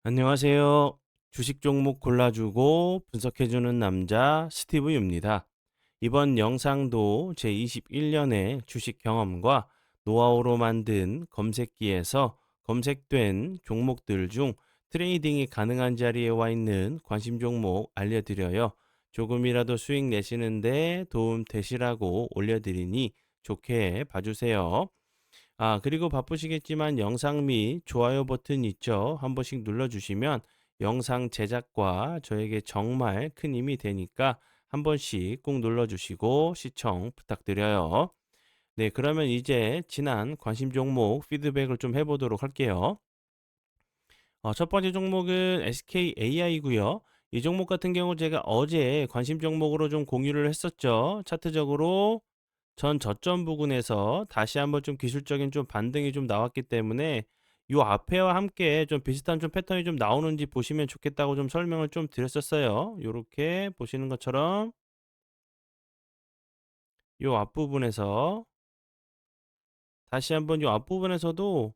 안녕하세요. 주식 종목 골라주고 분석해주는 남자 스티브유입니다. 이번 영상도 제21년의 주식 경험과 노하우로 만든 검색기에서 검색된 종목들 중 트레이딩이 가능한 자리에 와 있는 관심 종목 알려드려요. 조금이라도 수익 내시는데 도움 되시라고 올려드리니 좋게 봐주세요. 그리고 바쁘시겠지만 영상 및 좋아요 버튼 있죠? 한 번씩 눌러주시면 영상 제작과 저에게 정말 큰 힘이 되니까 한 번씩 꼭 눌러주시고 시청 부탁드려요. 네, 그러면 이제 지난 관심 종목 피드백을 좀 해보도록 할게요. 첫 번째 종목은 SKAI고요. 이 종목 같은 경우 제가 어제 관심 종목으로 좀 공유를 했었죠. 차트적으로 전 저점 부근에서 다시 한번 좀 기술적인 좀 반등이 좀 나왔기 때문에 요 앞에와 함께 좀 비슷한 좀 패턴이 좀 나오는지 보시면 좋겠다고 좀 설명을 좀 드렸었어요. 요렇게 보시는 것처럼 요 앞부분에서 다시 한번 요 앞부분에서도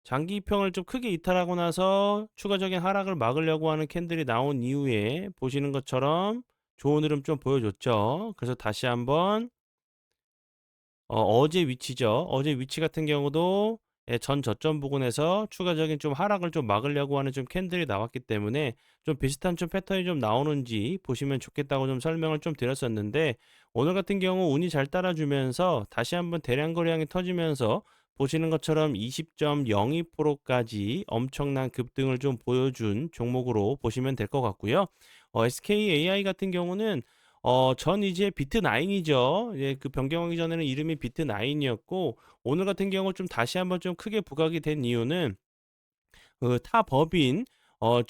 장기 이평을 좀 크게 이탈하고 나서 추가적인 하락을 막으려고 하는 캔들이 나온 이후에 보시는 것처럼 좋은 흐름 좀 보여줬죠. 그래서 다시 한번 어제 위치죠. 어제 위치 같은 경우도 전 저점 부근에서 추가적인 좀 하락을 좀 막으려고 하는 좀 캔들이 나왔기 때문에 좀 비슷한 좀 패턴이 좀 나오는지 보시면 좋겠다고 좀 설명을 좀 드렸었는데 오늘 같은 경우 운이 잘 따라주면서 다시 한번 대량 거래량이 터지면서 보시는 것처럼 20.02%까지 엄청난 급등을 좀 보여준 종목으로 보시면 될 것 같고요. SKAI 같은 경우는 전 이제 비트9이죠. 예, 그 변경하기 전에는 이름이 비트9이었고 오늘 같은 경우 좀 다시 한번 좀 크게 부각이 된 이유는 그 타 법인 그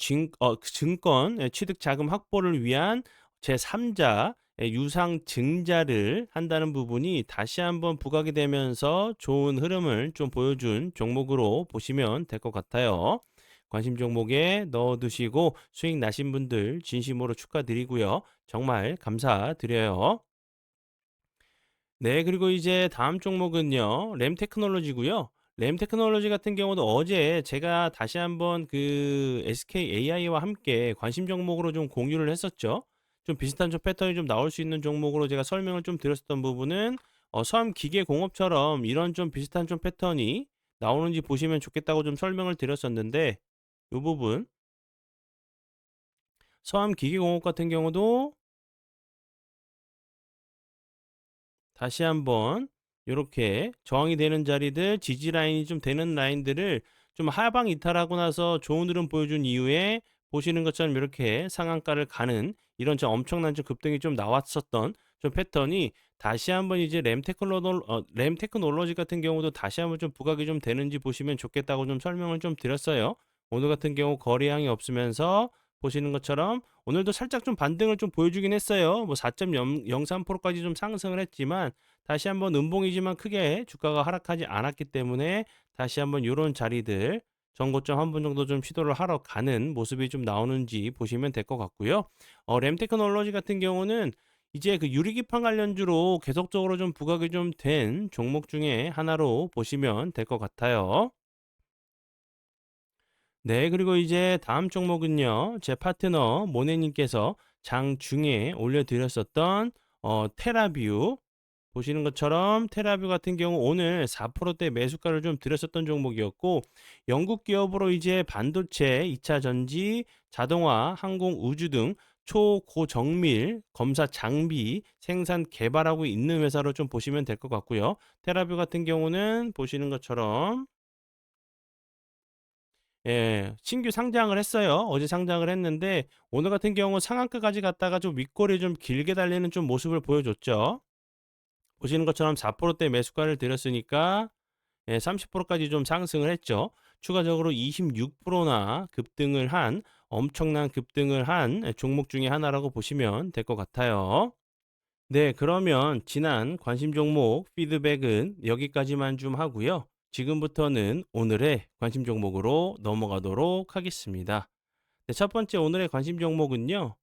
증권 취득 자금 확보를 위한 제3자 유상 증자를 한다는 부분이 다시 한번 부각이 되면서 좋은 흐름을 좀 보여준 종목으로 보시면 될 것 같아요. 관심 종목에 넣어두시고 수익 나신 분들 진심으로 축하드리고요. 정말 감사드려요. 네, 그리고 이제 다음 종목은요. 램 테크놀로지고요. 램 테크놀로지 같은 경우도 어제 제가 다시 한번 그 SKAI와 함께 관심 종목으로 좀 공유를 했었죠. 좀 비슷한 좀 패턴이 좀 나올 수 있는 종목으로 제가 설명을 좀 드렸었던 부분은 섬기계공업처럼 이런 좀 비슷한 좀 패턴이 나오는지 보시면 좋겠다고 좀 설명을 드렸었는데 이 부분 섬기계공업 같은 경우도 다시 한번 요렇게 저항이 되는 자리들 지지 라인이 좀 되는 라인들을 좀 하방 이탈하고 나서 좋은 흐름 보여준 이후에 보시는 것처럼 이렇게 상한가를 가는 이런 좀 엄청난 좀 급등이 좀 나왔었던 좀 패턴이 다시 한번 이제 램 테크놀로지 같은 경우도 다시 한번 좀 부각이 좀 되는지 보시면 좋겠다고 좀 설명을 좀 드렸어요. 오늘 같은 경우 거래량이 없으면서 보시는 것처럼 오늘도 살짝 좀 반등을 좀 보여주긴 했어요. 뭐 4.03%까지 좀 상승을 했지만 다시 한번 음봉이지만 크게 주가가 하락하지 않았기 때문에 다시 한번 요런 자리들 전고점 한 번 정도 좀 시도를 하러 가는 모습이 좀 나오는지 보시면 될 것 같고요. 램 테크놀로지 같은 경우는 이제 그 유리기판 관련주로 계속적으로 좀 부각이 좀 된 종목 중에 하나로 보시면 될 것 같아요. 네, 그리고 이제 다음 종목은요. 제 파트너 모네님께서 장중에 올려드렸었던 테라뷰 보시는 것처럼 테라뷰 같은 경우 오늘 4%대 매수가를 좀 드렸었던 종목이었고 영국 기업으로 이제 반도체, 2차 전지, 자동화, 항공, 우주 등 초고정밀 검사 장비 생산 개발하고 있는 회사로 좀 보시면 될 것 같고요. 테라뷰 같은 경우는 보시는 것처럼 예, 신규 상장을 했어요. 어제 상장을 했는데 오늘 같은 경우 상한가까지 갔다가 좀 윗골이 좀 길게 달리는 좀 모습을 보여줬죠. 보시는 것처럼 4%대 매수가를 들였으니까 30%까지 좀 상승을 했죠. 추가적으로 26%나 급등을 한 엄청난 급등을 한 종목 중에 하나라고 보시면 될 것 같아요. 네, 그러면 지난 관심 종목 피드백은 여기까지만 좀 하고요. 지금부터는 오늘의 관심 종목으로 넘어가도록 하겠습니다. 네, 첫 번째 오늘의 관심 종목은요.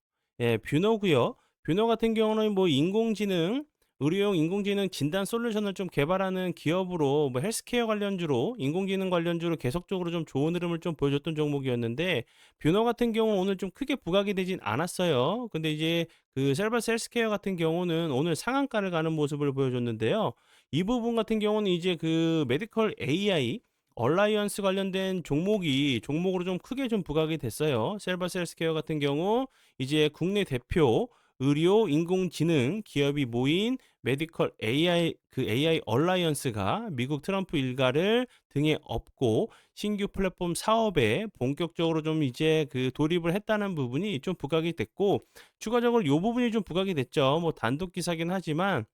뷰노고요. 뷰노 같은 경우는 뭐 인공지능 의료용 인공지능 진단 솔루션을 좀 개발하는 기업으로 뭐 헬스케어 관련주로 인공지능 관련주로 계속적으로 좀 좋은 흐름을 좀 보여줬던 종목이었는데 뷰너 같은 경우는 오늘 좀 크게 부각이 되진 않았어요. 근데 이제 그 셀바스 헬스케어 같은 경우는 오늘 상한가를 가는 모습을 보여줬는데요. 이 부분 같은 경우는 이제 그 메디컬 AI 얼라이언스 관련된 종목으로 좀 크게 좀 부각이 됐어요. 셀바스 헬스케어 같은 경우 이제 국내 대표 의료 인공지능 기업이 모인 메디컬 AI 얼라이언스가 미국 트럼프 일가를 등에 업고 신규 플랫폼 사업에 본격적으로 좀 이제 그 돌입을 했다는 부분이 좀 부각이 됐고 추가적으로 요 부분이 좀 부각이 됐죠. 뭐 단독 기사긴 하지만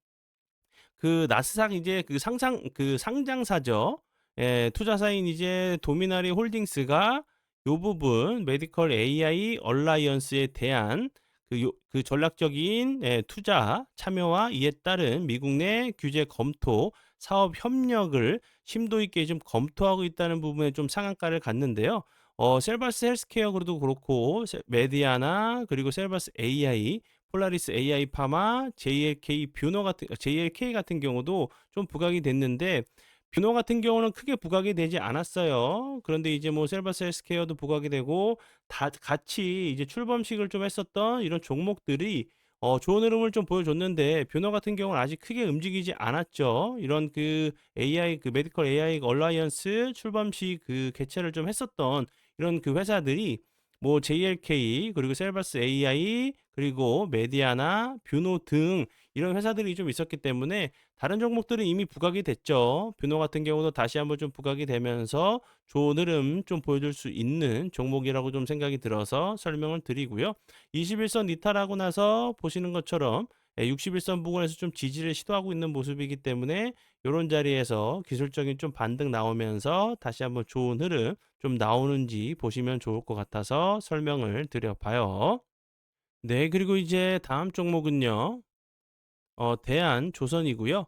그 나스닥 이제 그 상장사죠. 예, 투자사인 이제 도미나리 홀딩스가 요 부분 메디컬 AI 얼라이언스에 대한 그 전략적인 투자 참여와 이에 따른 미국 내 규제 검토, 사업 협력을 심도 있게 좀 검토하고 있다는 부분에 좀 상한가를 갔는데요. 셀바스 헬스케어 그래도 그렇고 메디아나 그리고 셀바스 AI 폴라리스 AI 파마, JLK 같은 경우도 좀 부각이 됐는데 뷰노 같은 경우는 크게 부각이 되지 않았어요. 그런데 이제 뭐 셀바스 헬스케어도 부각이 되고 다 같이 이제 출범식을 좀 했었던 이런 종목들이 좋은 흐름을 좀 보여줬는데 뷰노 같은 경우는 아직 크게 움직이지 않았죠. 이런 그 AI 그 메디컬 AI 얼라이언스 출범식 그 개최를 좀 했었던 이런 그 회사들이 뭐 JLK 그리고 셀바스 AI 그리고 메디아나 뷰노 등 이런 회사들이 좀 있었기 때문에 다른 종목들은 이미 부각이 됐죠. 뷰노 같은 경우도 다시 한번 좀 부각이 되면서 좋은 흐름 좀 보여줄 수 있는 종목이라고 좀 생각이 들어서 설명을 드리고요. 21선 이탈하고 나서 보시는 것처럼 61선 부근에서 좀 지지를 시도하고 있는 모습이기 때문에 이런 자리에서 기술적인 좀 반등 나오면서 다시 한번 좋은 흐름 좀 나오는지 보시면 좋을 것 같아서 설명을 드려봐요. 네, 그리고 이제 다음 종목은요. 대한조선이고요.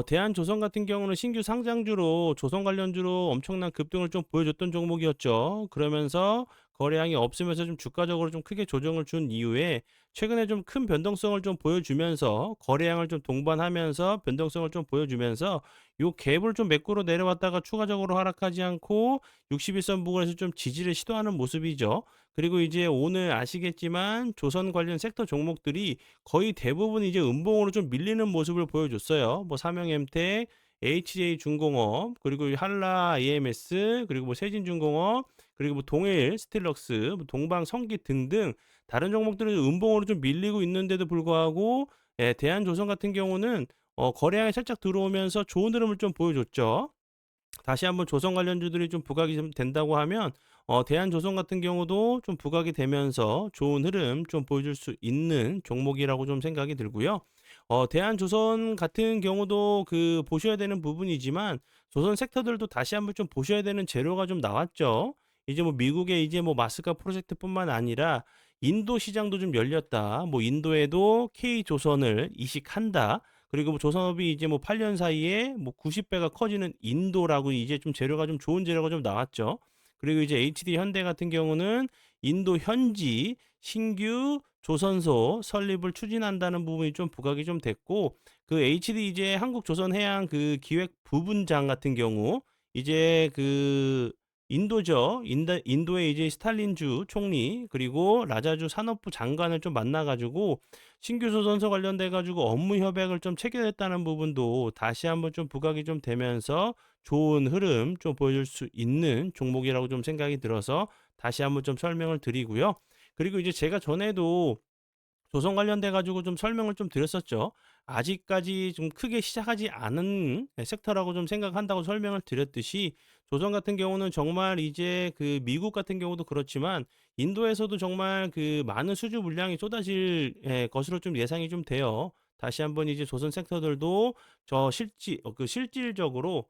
대한조선 같은 경우는 신규 상장주로 조선 관련주로 엄청난 급등을 좀 보여줬던 종목이었죠. 그러면서 거래량이 없으면서 좀 주가적으로 좀 크게 조정을 준 이후에 최근에 좀 큰 변동성을 좀 보여주면서 거래량을 좀 동반하면서 변동성을 좀 보여주면서 요 갭을 좀 매꾸로 내려왔다가 추가적으로 하락하지 않고 61선 부근에서 좀 지지를 시도하는 모습이죠. 그리고 이제 오늘 아시겠지만 조선 관련 섹터 종목들이 거의 대부분 이제 음봉으로 좀 밀리는 모습을 보여줬어요. 뭐 삼성엠텍, HJ중공업, 그리고 한라 EMS, 그리고 뭐 세진중공업, 그리고 뭐 동일 스틸럭스, 뭐 동방성기 등등 다른 종목들은 음봉으로 좀 밀리고 있는데도 불구하고 대한조선 같은 경우는 거래량이 살짝 들어오면서 좋은 흐름을 좀 보여줬죠. 다시 한번 조선 관련주들이 좀 부각이 좀 된다고 하면 대한조선 같은 경우도 좀 부각이 되면서 좋은 흐름 좀 보여줄 수 있는 종목이라고 좀 생각이 들고요. 대한조선 같은 경우도 그 보셔야 되는 부분이지만 조선 섹터들도 다시 한번 좀 보셔야 되는 재료가 좀 나왔죠. 이제 뭐 미국의 이제 뭐 마스카 프로젝트뿐만 아니라 인도 시장도 좀 열렸다. 뭐 인도에도 K조선을 이식한다. 그리고 뭐 조선업이 이제 뭐 8년 사이에 뭐 90배가 커지는 인도라고 이제 좀 재료가 좀 좋은 재료가 좀 나왔죠. 그리고 이제 HD 현대 같은 경우는 인도 현지 신규 조선소 설립을 추진한다는 부분이 좀 부각이 좀 됐고 그 HD 이제 한국조선해양 그 기획 부분장 같은 경우 이제 그 인도죠. 인도의 이제 스탈린주 총리 그리고 라자주 산업부 장관을 좀 만나가지고 신규 조선소 관련돼 가지고 업무 협약을 좀 체결했다는 부분도 다시 한번 좀 부각이 좀 되면서 좋은 흐름 좀 보여줄 수 있는 종목이라고 좀 생각이 들어서 다시 한번 좀 설명을 드리고요. 그리고 이제 제가 전에도 조선 관련돼 가지고 좀 설명을 좀 드렸었죠. 아직까지 좀 크게 시작하지 않은 섹터라고 좀 생각한다고 설명을 드렸듯이 조선 같은 경우는 정말 이제 그 미국 같은 경우도 그렇지만 인도에서도 정말 그 많은 수주 물량이 쏟아질 것으로 좀 예상이 좀 돼요. 다시 한번 이제 조선 섹터들도 그 실질적으로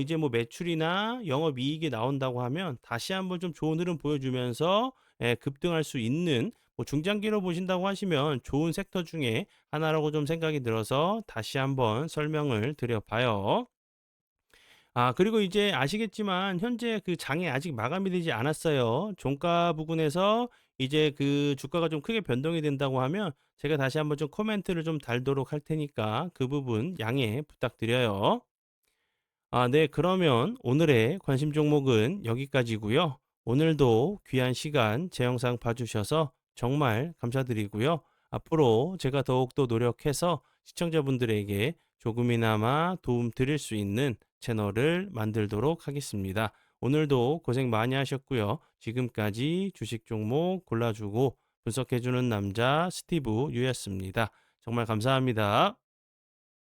이제 뭐 매출이나 영업 이익이 나온다고 하면 다시 한번 좀 좋은 흐름 보여주면서 급등할 수 있는 뭐 중장기로 보신다고 하시면 좋은 섹터 중에 하나라고 좀 생각이 들어서 다시 한번 설명을 드려봐요. 그리고 이제 아시겠지만 현재 그 장이 아직 마감이 되지 않았어요. 종가 부근에서 이제 그 주가가 좀 크게 변동이 된다고 하면 제가 다시 한번 좀 코멘트를 좀 달도록 할 테니까 그 부분 양해 부탁드려요. 네. 그러면 오늘의 관심 종목은 여기까지고요. 오늘도 귀한 시간 제 영상 봐주셔서 정말 감사드리고요. 앞으로 제가 더욱더 노력해서 시청자분들에게 조금이나마 도움 드릴 수 있는 채널을 만들도록 하겠습니다. 오늘도 고생 많이 하셨고요. 지금까지 주식 종목 골라주고 분석해주는 남자 스티브 유였습니다. 정말 감사합니다.